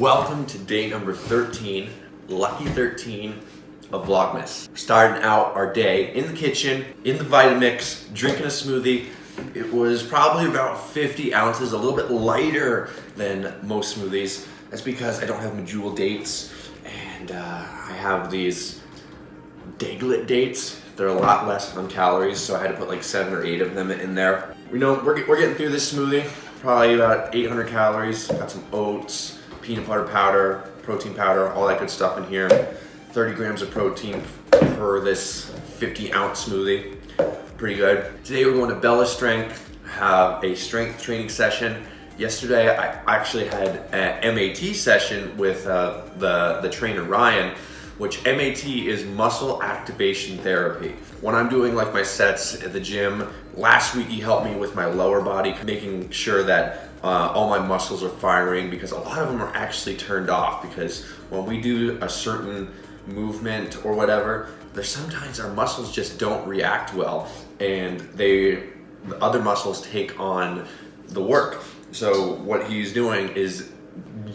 Welcome to day number 13, lucky 13 of Vlogmas. Starting out our day in the kitchen, in the Vitamix, drinking a smoothie. It was probably about 50 ounces, a little bit lighter than most smoothies. That's because I don't have medjool dates, and I have these Daglet dates. They're a lot less on calories, so I had to put like 7 or 8 of them in there. You know, we're getting through this smoothie. Probably about 800 calories. Got some oats, peanut butter powder, protein powder, all that good stuff in here. 30 grams of protein per this 50-ounce smoothie. Pretty good. Today we're going to Bella Strength, have a strength training session. Yesterday I actually had an MAT session with the trainer Ryan, which MAT is muscle activation therapy. When I'm doing like my sets at the gym, last week he helped me with my lower body, making sure that all my muscles are firing, because a lot of them are actually turned off, because when we do a certain movement or whatever, there's sometimes our muscles just don't react well, and the other muscles take on the work. So what he's doing is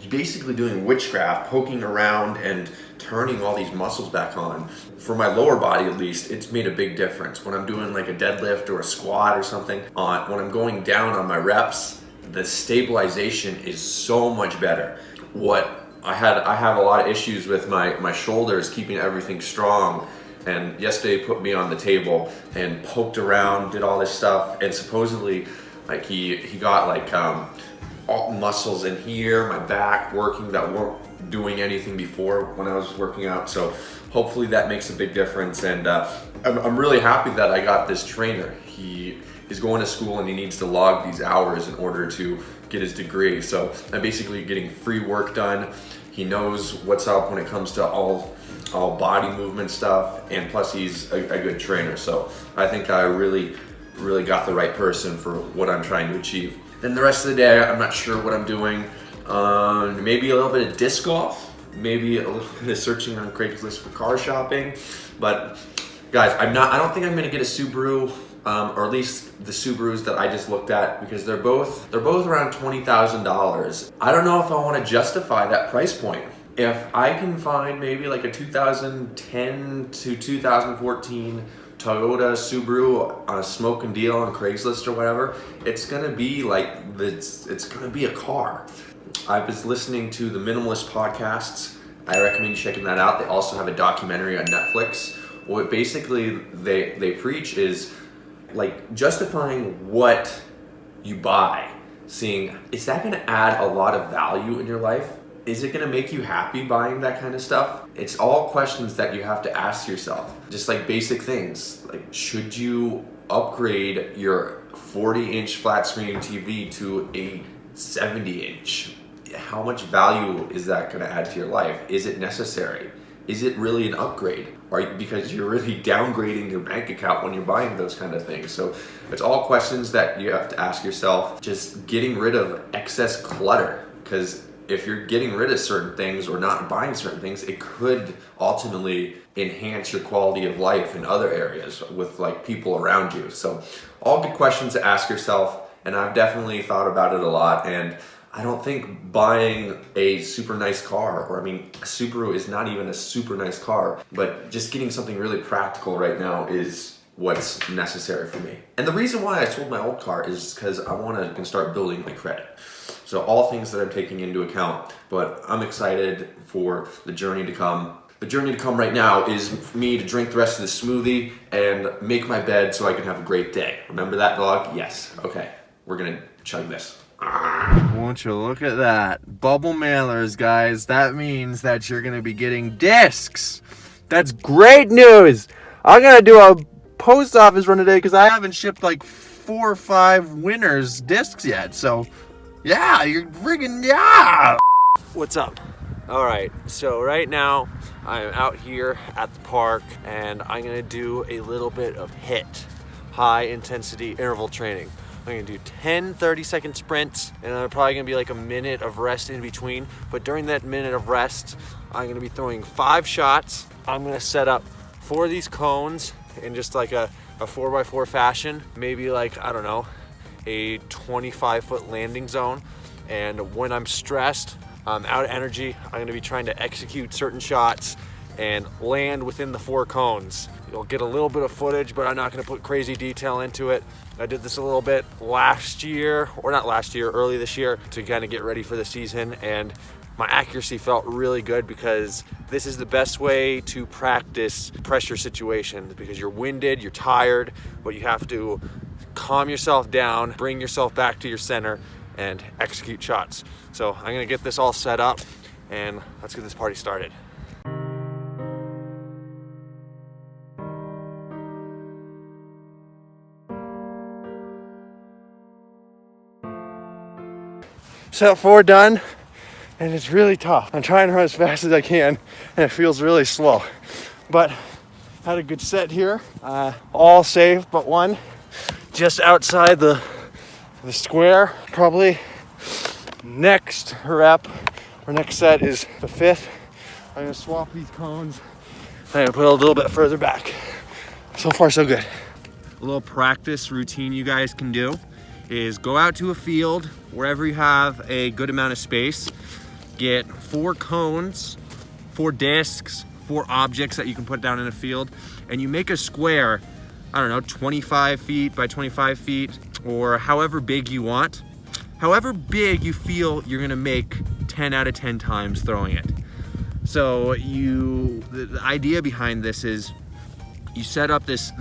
basically doing witchcraft, poking around and turning all these muscles back on. For my lower body at least, it's made a big difference. When I'm doing like a deadlift or a squat or something, when I'm going down on my reps, the stabilization is so much better. I have a lot of issues with my shoulders, keeping everything strong. And yesterday put me on the table and poked around, did all this stuff, and supposedly like he got like all muscles in here, my back working that weren't doing anything before when I was working out. So hopefully that makes a big difference, and I'm really happy that I got this trainer. He is going to school and he needs to log these hours in order to get his degree. So I'm basically getting free work done. He knows what's up when it comes to all body movement stuff, and plus he's a good trainer. So I think I really got the right person for what I'm trying to achieve. Then the rest of the day, I'm not sure what I'm doing. Maybe a little bit of disc golf, maybe a little bit of searching on Craigslist for car shopping. But guys, I don't think I'm gonna get a Subaru, or at least the Subarus that I just looked at, because they're both around $20,000. I don't know if I want to justify that price point. If I can find maybe like a 2010 to 2014 Toyota Subaru on a smoking deal on Craigslist or whatever, it's gonna be like it's gonna be a car. I was listening to the Minimalist podcasts. I recommend checking that out. They also have a documentary on Netflix. What basically they preach is like justifying what you buy, seeing, is that gonna add a lot of value in your life? Is it gonna make you happy buying that kind of stuff? It's all questions that you have to ask yourself. Just like basic things, like should you upgrade your 40-inch flat screen TV to a 70-inch? How much value is that gonna add to your life? Is it necessary? Is it really an upgrade? Because you're really downgrading your bank account when you're buying those kind of things. So it's all questions that you have to ask yourself. Just getting rid of excess clutter, because if you're getting rid of certain things or not buying certain things, it could ultimately enhance your quality of life in other areas with like people around you. So all good questions to ask yourself, and I've definitely thought about it a lot. And I don't think buying a super nice car, or I mean, a Subaru is not even a super nice car, but just getting something really practical right now is what's necessary for me. And the reason why I sold my old car is because I want to start building my credit. So all things that I'm taking into account, but I'm excited for the journey to come. The journey to come right now is for me to drink the rest of the smoothie and make my bed so I can have a great day. Remember that vlog? Yes. Okay, we're gonna chug this. Won't you look at that? Bubble mailers, guys. That means that you're gonna be getting discs. That's great news. I'm gonna do a post office run today because I haven't shipped like 4 or 5 winners discs yet. So yeah, you're friggin' yeah. What's up? All right, so right now I'm out here at the park and I'm gonna do a little bit of HIIT, high intensity interval training. I'm gonna do 10 30-second sprints, and I'm probably gonna be like a minute of rest in between. But during that minute of rest, I'm gonna be throwing 5 shots. I'm gonna set up 4 of these cones in just like a 4x4 fashion, maybe like, I don't know, a 25-foot landing zone. And when I'm stressed, I'm out of energy. I'm going to be trying to execute certain shots and land within the 4 cones. You'll get a little bit of footage, but I'm not going to put crazy detail into it. I did this a little bit last year, or not last year, early this year, to kind of get ready for the season, and my accuracy felt really good because this is the best way to practice pressure situations, because you're winded, you're tired, but you have to calm yourself down, bring yourself back to your center, and execute shots. So I'm gonna get this all set up, and let's get this party started. Set 4 done, and it's really tough. I'm trying to run as fast as I can, and it feels really slow. But had a good set here, all safe but one, just outside the square. Probably next rep or next set is the 5th. I'm gonna swap these cones. I'm gonna put it a little bit further back. So far, so good. A little practice routine you guys can do is go out to a field wherever you have a good amount of space, get 4 cones, 4 discs, 4 objects that you can put down in a field, and you make a square, I don't know, 25 feet by 25 feet, or however big you want. However big you feel you're gonna make 10 out of 10 times throwing it. So the idea behind this is you set up this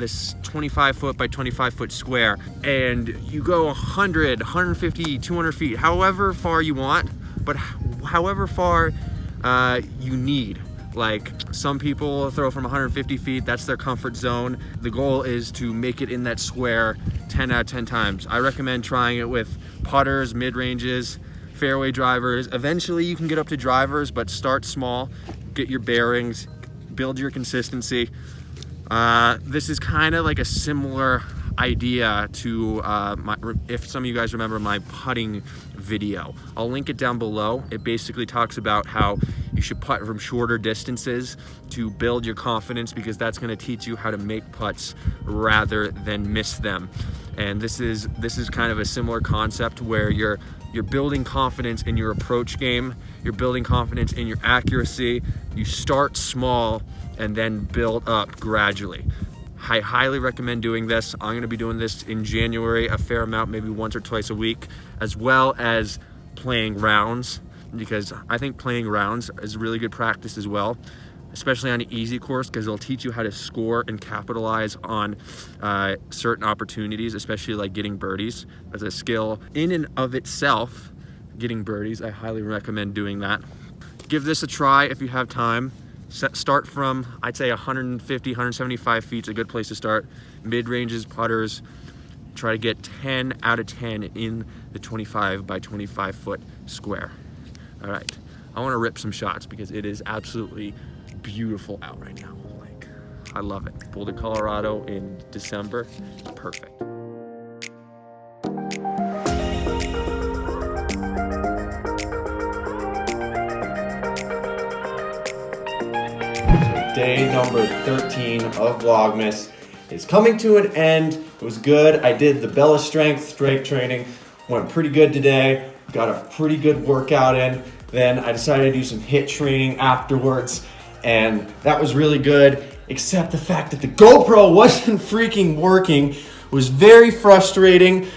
25 foot by 25 foot square, and you go 100, 150, 200 feet, however far you want, but however far you need. Like, some people throw from 150 feet, that's their comfort zone. The goal is to make it in that square 10 out of 10 times. I recommend trying it with putters, mid-ranges, fairway drivers. Eventually you can get up to drivers, but start small, get your bearings, build your consistency. This is kind of like a similar idea to if some of you guys remember my putting video. I'll link it down below. It basically talks about how you should putt from shorter distances to build your confidence, because that's going to teach you how to make putts rather than miss them. And this is kind of a similar concept where you're building confidence in your approach game, you're building confidence in your accuracy. You start small and then build up gradually. I highly recommend doing this. I'm gonna be doing this in January a fair amount, maybe once or twice a week, as well as playing rounds, because I think playing rounds is really good practice as well, especially on an easy course, because it'll teach you how to score and capitalize on certain opportunities, especially like getting birdies. As a skill in and of itself, getting birdies, I highly recommend doing that. Give this a try if you have time. Start from, I'd say 150, 175 feet is a good place to start. Mid-ranges, putters, try to get 10 out of 10 in the 25 by 25 foot square. All right, I wanna rip some shots because it is absolutely beautiful out right now. Like, I love it. Boulder, Colorado in December, perfect. Day number 13 of Vlogmas is coming to an end. It was good. I did the Bella strength training. Went pretty good today. Got a pretty good workout in. Then I decided to do some HIIT training afterwards, and that was really good, except the fact that the GoPro wasn't freaking working was very frustrating.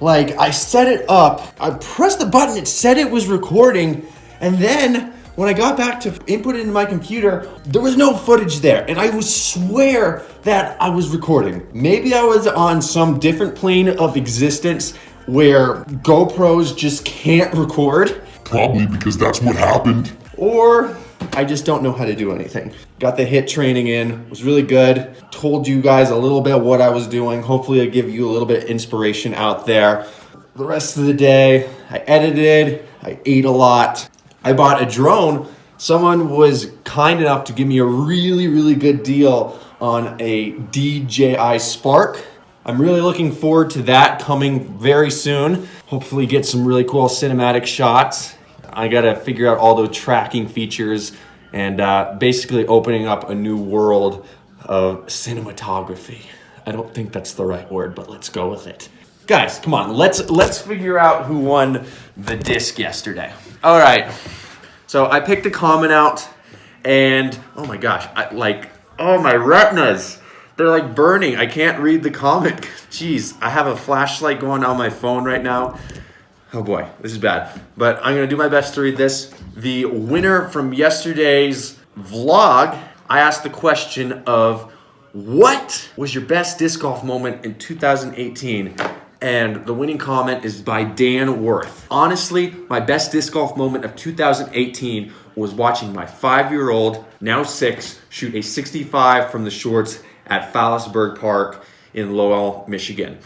Like, I set it up, I pressed the button, it said it was recording, and then when I got back to input it into my computer, there was no footage there, and I would swear that I was recording. Maybe I was on some different plane of existence where GoPros just can't record. Probably because that's what happened. Or I just don't know how to do anything. Got the HIIT training in, was really good. Told you guys a little bit what I was doing. Hopefully I give you a little bit of inspiration out there. The rest of the day, I edited, I ate a lot. I bought a drone. Someone was kind enough to give me a really, really good deal on a DJI Spark. I'm really looking forward to that coming very soon. Hopefully get some really cool cinematic shots. I gotta figure out all the tracking features and basically opening up a new world of cinematography. I don't think that's the right word, but let's go with it. Guys, come on, let's figure out who won the disc yesterday. All right, So I picked a comment out, and oh my gosh, oh my retinas, they're like burning. I can't read the comment. Jeez, I have a flashlight going on my phone right now. Oh boy, this is bad. But I'm gonna do my best to read this. The winner from yesterday's vlog, I asked the question of, what was your best disc golf moment in 2018? And the winning comment is by Dan Worth. Honestly, my best disc golf moment of 2018 was watching my 5-year-old, now 6, shoot a 65 from the shorts at Fallisburg Park in Lowell, Michigan.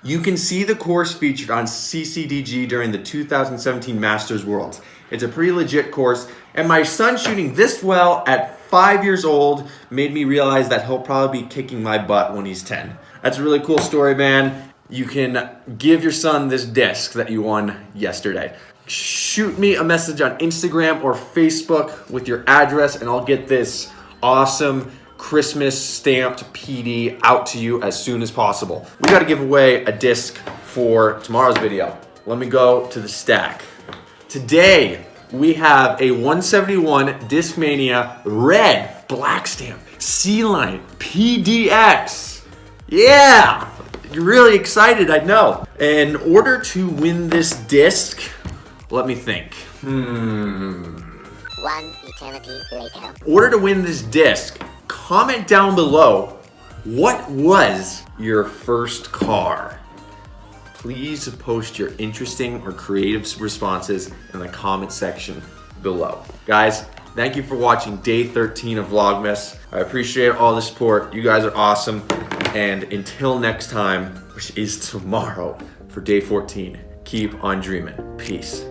You can see the course featured on CCDG during the 2017 Masters Worlds. It's a pretty legit course, and my son shooting this well at 5 years old made me realize that he'll probably be kicking my butt when he's 10. That's a really cool story, man. You can give your son this disc that you won yesterday. Shoot me a message on Instagram or Facebook with your address, and I'll get this awesome Christmas stamped PD out to you as soon as possible. We got to give away a disc for tomorrow's video. Let me go to the stack. Today we have a 171 Discmania red black stamp C-Line PDX. Yeah, you're really excited, I know. In order to win this disc, let me think. One eternity later. In order to win this disc, comment down below, what was your first car? Please post your interesting or creative responses in the comment section below. Guys, thank you for watching day 13 of Vlogmas. I appreciate all the support. You guys are awesome. And until next time, which is tomorrow for day 14, keep on dreaming. Peace.